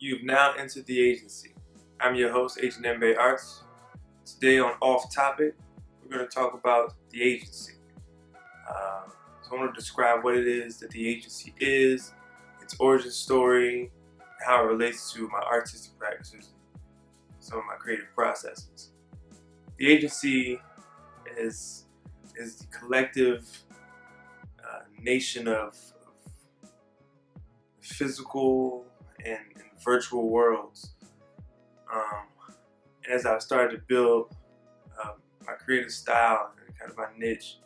You've now entered the agency. I'm your host, Agent MBEYARTS. Today on Off Topic, we're going to talk about the agency. So I want to describe what it is that the agency is, its origin story, how it relates to my artistic practices, some of my creative processes. The agency is the collective nation of physical and virtual worlds. As I started to build my creative style and kind of my niche,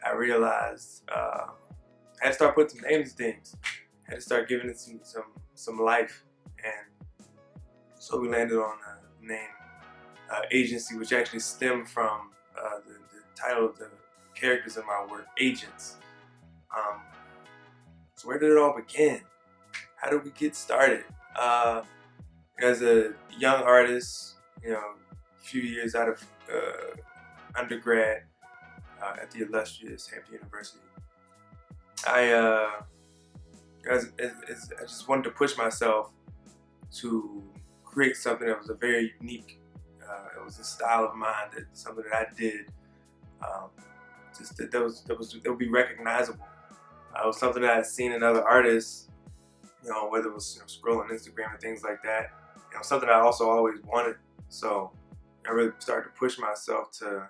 I realized I had to start putting some names to things. I had to start giving it some life, and so we landed on the name Agency, which actually stemmed from the title of the characters in my work, Agents. So where did it all begin? How did we get started? As a young artist, a few years out of undergrad at the illustrious Hampton University, I just wanted to push myself to create something that was a very unique. It was a style of mine, something that I did, just that would be recognizable. It was something that I had seen in other artists, whether it was scrolling Instagram and things like that. Something I also always wanted. So I really started to push myself to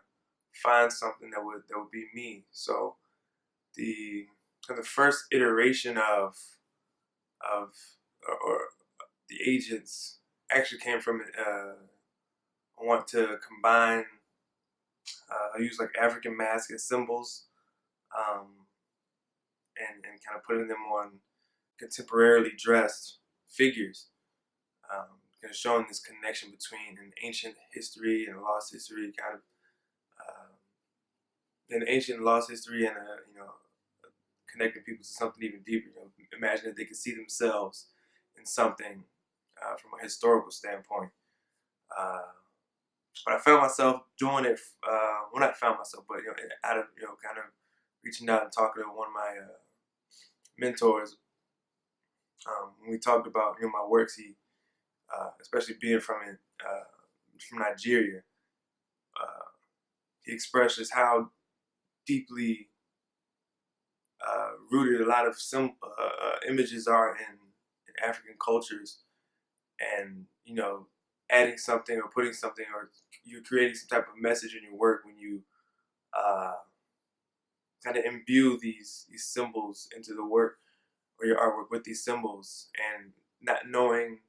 find something that would be me. So the first iteration of the Agents actually came from I want to combine. I use like African masks as symbols, and kind of putting them on contemporarily dressed figures. Kind of showing this connection between an ancient history and a lost history, kind of an ancient and lost history, and connecting people to something even deeper. Imagine that they could see themselves in something from a historical standpoint. But I found myself doing it. Well, not found myself, but out of kind of reaching out and talking to one of my mentors. When we talked about my works, he especially being from Nigeria, he expressed just how deeply rooted a lot of images are in African cultures, and adding something or putting something, or you're creating some type of message in your work when you kind of imbue these symbols into the work or your artwork with these symbols, and not knowing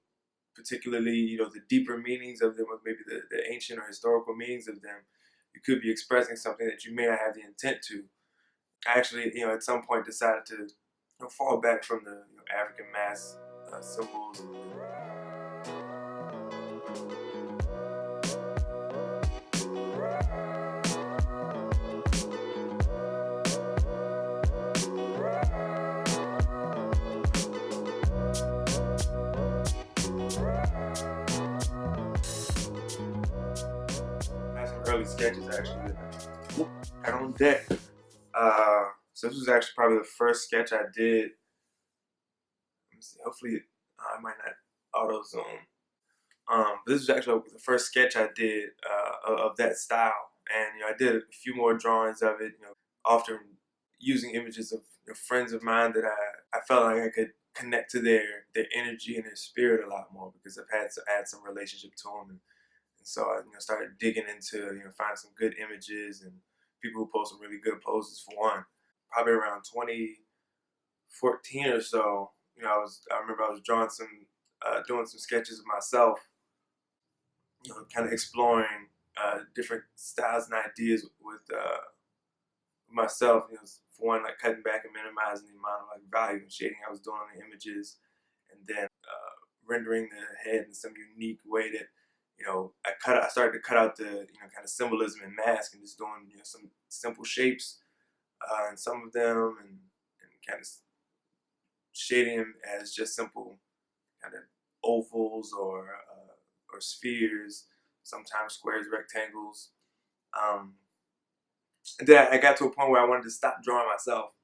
particularly the deeper meanings of them, or maybe the ancient or historical meanings of them. You could be expressing something that you may not have the intent to. I actually at some point decided to fall back from the African mask symbols. Early sketches actually got on deck. So this was actually probably the first sketch I did. Let me see. Hopefully, I might not auto zoom. But this was actually the first sketch I did of that style, and I did a few more drawings of it. Often using images of friends of mine that I felt like I could connect to their energy and their spirit a lot more, because I've had some relationship to them. And so I started digging into finding some good images and people who post some really good poses. For one, probably around 2014 or so, I remember I was drawing doing some sketches of myself, kind of exploring different styles and ideas with myself. For one, like cutting back and minimizing the amount of value and shading I was doing on the images, and then rendering the head in some unique way that I started to cut out the kind of symbolism and mask, and just doing some simple shapes in some of them, and kind of shading them as just simple kind of ovals or spheres, sometimes squares, rectangles. And then I got to a point where I wanted to stop drawing myself,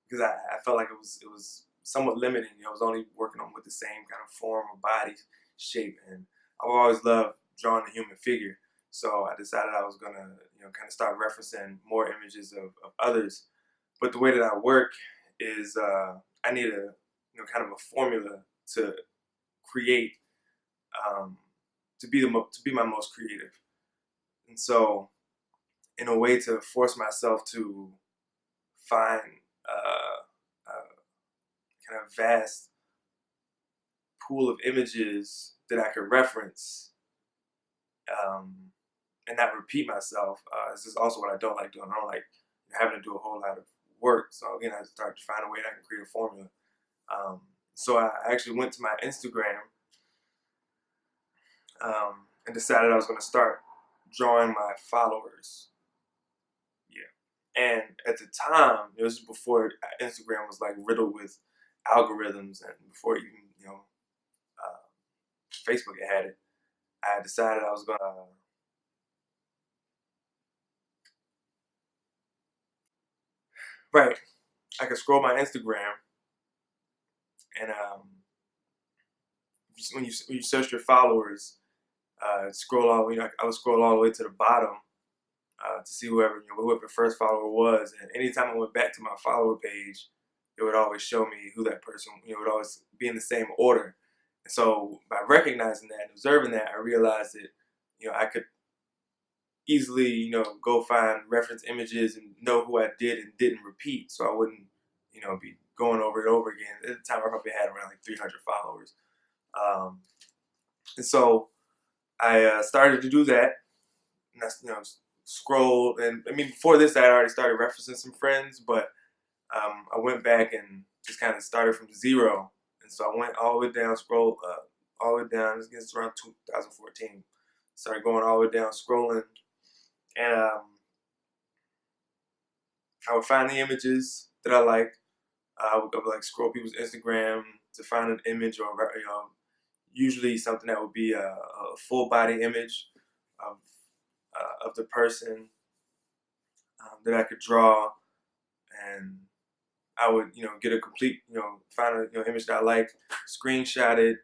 because I felt like it was somewhat limiting. I was only working on with the same kind of form or body shape, and I've always loved drawing the human figure. So I decided I was gonna, kind of start referencing more images of others. But the way that I work is I need a, kind of a formula to create, um, to be my most creative. And so, in a way to force myself to find a kind of vast pool of images that I could reference, um, and not repeat myself. This is also what I don't like doing. I don't like having to do a whole lot of work. So again, I started to find a way that I can create a formula. So I actually went to my Instagram, and decided I was going to start drawing my followers. Yeah. And at the time, this was before Instagram was like riddled with algorithms, and before even Facebook had it. I decided I was going to right. I could scroll my Instagram, and when you search your followers, scroll all. I would scroll all the way to the bottom to see whoever the first follower was, and anytime I went back to my follower page, it would always show me who that person. Would always be in the same order. And so by recognizing that and observing that, I realized that I could easily go find reference images and know who I did and didn't repeat, so I wouldn't be going over and over again. At the time, I probably had around like 300 followers, and so I started to do that. And that's scrolled, and I mean before this I had already started referencing some friends, but I went back and just kind of started from zero. And so I went all the way down, scrolled all the way down. It's around 2014. Started going all the way down, scrolling, and I would find the images that I liked. I would like scroll people's Instagram to find an image, or usually something that would be a full body image of the person that I could draw, and I would get a complete find a image that I liked, screenshot it,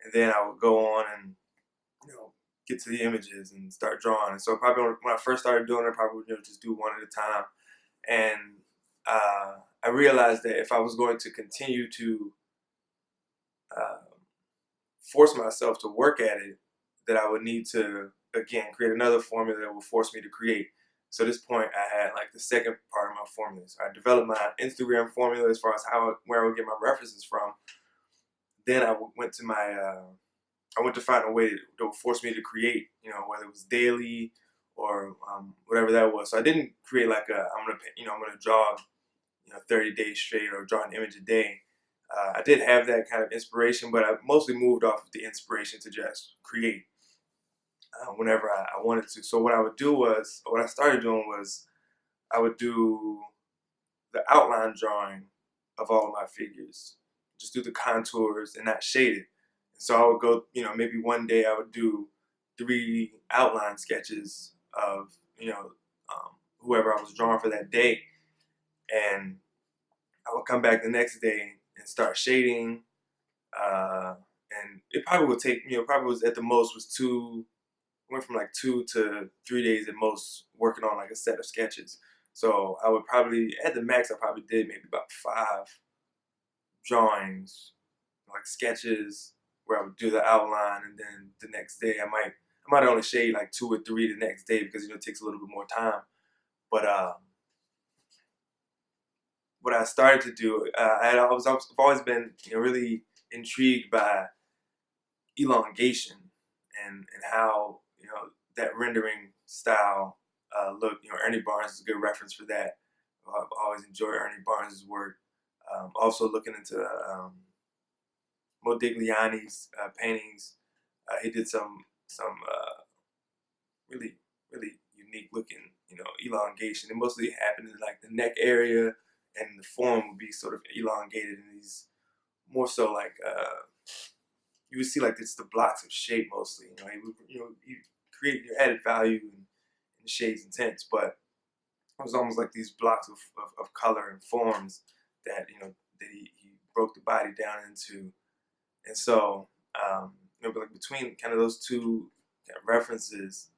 and then I would go on and get to the images and start drawing. And so probably when I first started doing it, I probably would just do one at a time. And I realized that if I was going to continue to force myself to work at it, that I would need to again create another formula that would force me to create. So at this point, I had like the second part of my formula. So I developed my Instagram formula as far as where I would get my references from. Then I went to I went to find a way that would force me to create, whether it was daily or whatever that was. So I didn't create like I'm gonna draw 30 days straight or draw an image a day. I did have that kind of inspiration, but I mostly moved off of the inspiration to just create whenever I wanted to. So what I started doing was I would do the outline drawing of all of my figures, just do the contours and not shade it. So I would go, maybe one day I would do 3 outline sketches of, whoever I was drawing for that day. And I would come back the next day and start shading. And it probably would take, probably was at the most was went from like 2 to 3 days at most working on like a set of sketches. So I would probably, at the max, I probably did maybe about 5 drawings, like sketches, where I would do the outline, and then the next day I might only shade like 2 or 3 the next day because it takes a little bit more time. But what I started to do, I've always been really intrigued by elongation and how that rendering style look. Ernie Barnes is a good reference for that. I've always enjoyed Ernie Barnes' work. Also looking into Modigliani's paintings. He did some really unique looking elongation. It mostly happened in like the neck area, and the form would be sort of elongated in these more so like you would see like it's the blocks of shape mostly. He create your added value in shades and tints, but it was almost like these blocks of color and forms that that he broke the body down into. And so, like between kind of those two kind of references,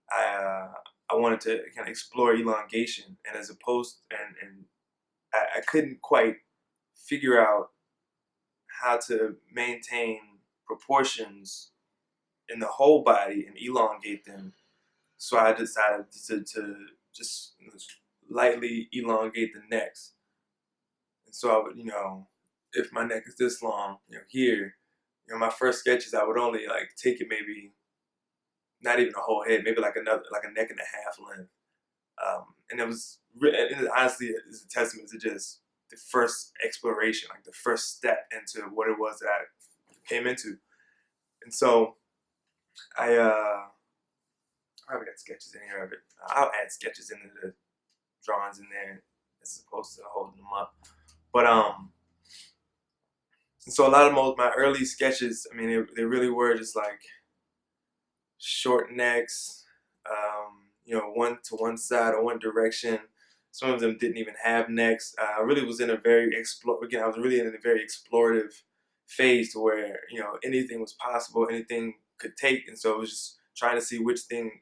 I wanted to kind of explore elongation, and as opposed, and I couldn't quite figure out how to maintain proportions in the whole body and elongate them. So I decided to just lightly elongate the necks. And so I would, if my neck is this long, here, my first sketches, I would only like take it maybe not even a whole head, maybe like a neck and a half length. And it honestly is a testament to just the first exploration, like the first step into what it was that I came into. And so I probably got sketches in here of it. I'll add sketches into the drawings in there as opposed to holding them up. But so a lot of my early sketches, I mean, they really were just like short necks, one to one side or one direction. Some of them didn't even have necks. I really was in a very I was really in a very explorative phase to where anything was possible, anything could take, and so it was just trying to see which thing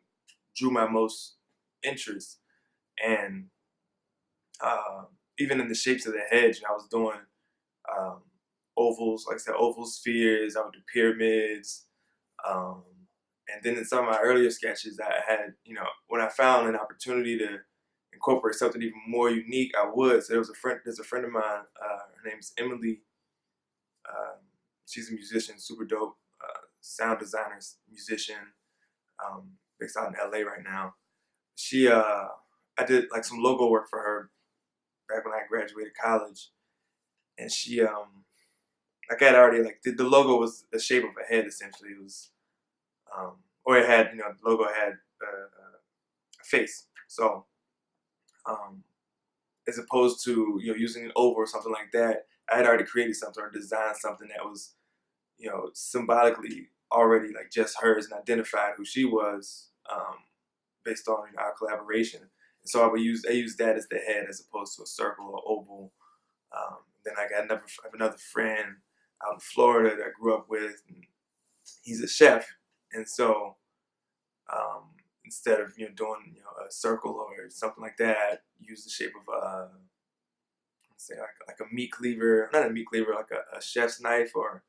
drew my most interest. And even in the shapes of the heads, I was doing ovals, like I said, oval spheres. I would do pyramids. And then in some of my earlier sketches, I had, when I found an opportunity to incorporate something even more unique, I would. So there's a friend of mine, her name's Emily. She's a musician, super dope, sound designer, musician, based out in LA right now. I did like some logo work for her back when I graduated college, and she, like I had already the logo was the shape of a head essentially. It was, or it had, the logo had a face. So, as opposed to using an oval or something like that, I had already created something or designed something that was, symbolically already like just hers and identified who she was, based on our collaboration. And so I used that as the head as opposed to a circle or oval. Then I have another friend out in Florida that I grew up with. And he's a chef, and so instead of doing a circle or something like that, use the shape of let's say like a meat cleaver, not a meat cleaver, like a chef's knife, or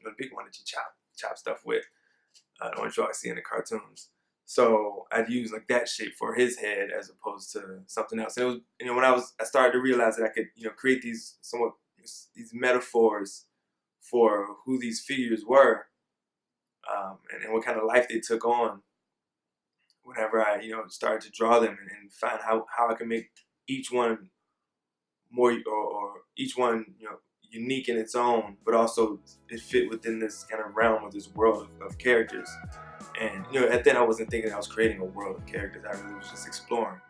the big one that you chop stuff with, the ones you always see in the cartoons. So I'd use like that shape for his head as opposed to something else. And it was, when I started to realize that I could create these metaphors for who these figures were, and what kind of life they took on. Whenever I started to draw them and find how I can make each one more, or each one unique in its own, but also it fit within this kind of realm of this world of characters. And at then I wasn't thinking I was creating a world of characters. I really was just exploring.